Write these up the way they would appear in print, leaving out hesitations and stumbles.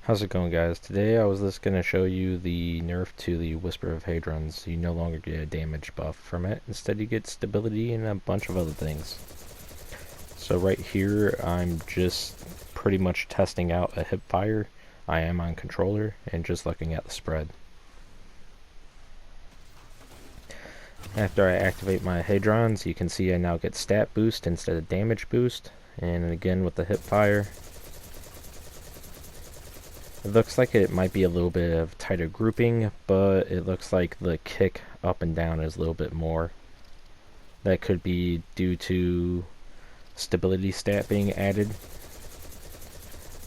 How's it going, guys? Today I was just going to show you the nerf to the Whisper of Hadrons. You no longer get a damage buff from it. Instead you get stability and a bunch of other things. So right here I'm just pretty much testing out a hip fire. I am on controller and just looking at the spread. After I activate my Hadrons, you can see I now get stat boost instead of damage boost. And again with the hip fire, it looks like it might be a little bit of tighter grouping, but it looks like the kick up and down is a little bit more. That could be due to stability stat being added.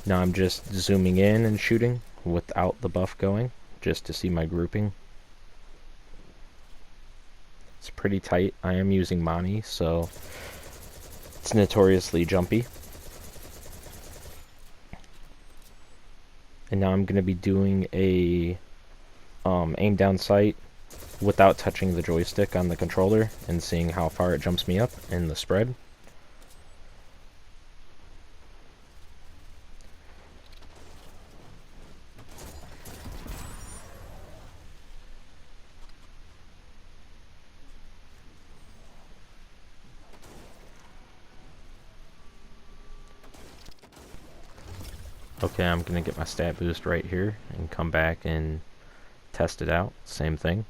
Now I'm just zooming in and shooting without the buff going, just to see my grouping. It's pretty tight. I am using Mani, so it's notoriously jumpy. And now I'm going to be doing a aim down sight without touching the joystick on the controller and seeing how far it jumps me up in the spread. Okay, I'm going to get my stat boost right here and come back and test it out. Same thing.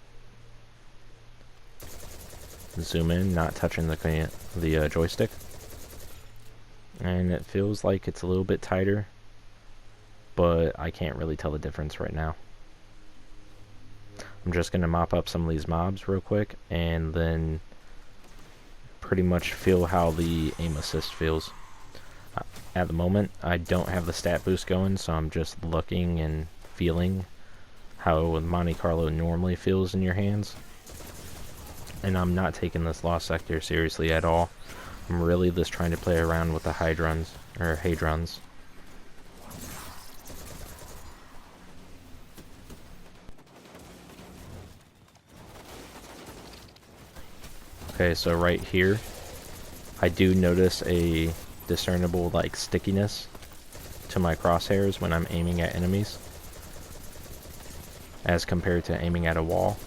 Zoom in, not touching the joystick. And it feels like it's a little bit tighter, but I can't really tell the difference right now. I'm just going to mop up some of these mobs real quick and then pretty much feel how the aim assist feels. At the moment, I don't have the stat boost going, so I'm just looking and feeling how Monte Carlo normally feels in your hands. And I'm not taking this lost sector seriously at all. I'm really just trying to play around with the hedrons. Okay, so right here, I do notice a discernible like stickiness to my crosshairs when I'm aiming at enemies as compared to aiming at a wall.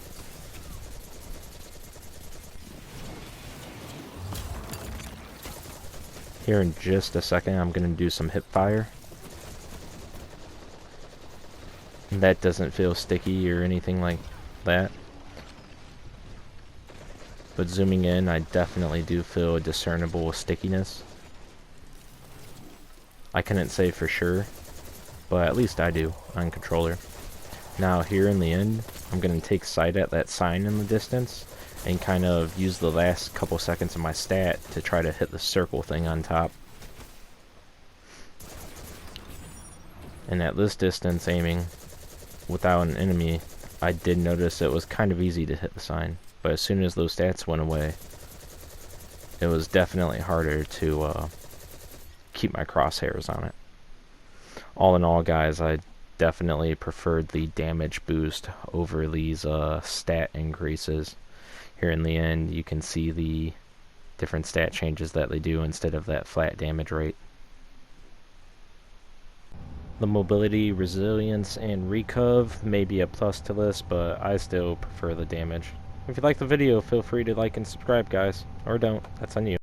Here in just a second I'm going to do some hip fire. That doesn't feel sticky or anything like that. But zooming in, I definitely do feel a discernible stickiness. I couldn't say for sure, but at least I do on controller. Now here in the end, I'm going to take sight at that sign in the distance and kind of use the last couple seconds of my stat to try to hit the circle thing on top. And at this distance aiming without an enemy, I did notice it was kind of easy to hit the sign, but as soon as those stats went away, it was definitely harder to keep my crosshairs on it. All in all, guys, I definitely preferred the damage boost over these stat increases. Here in the end, you can see the different stat changes that they do instead of that flat damage rate. The mobility, resilience, and recov may be a plus to this, but I still prefer the damage. If you like the video, feel free to like and subscribe, guys. Or don't. That's on you.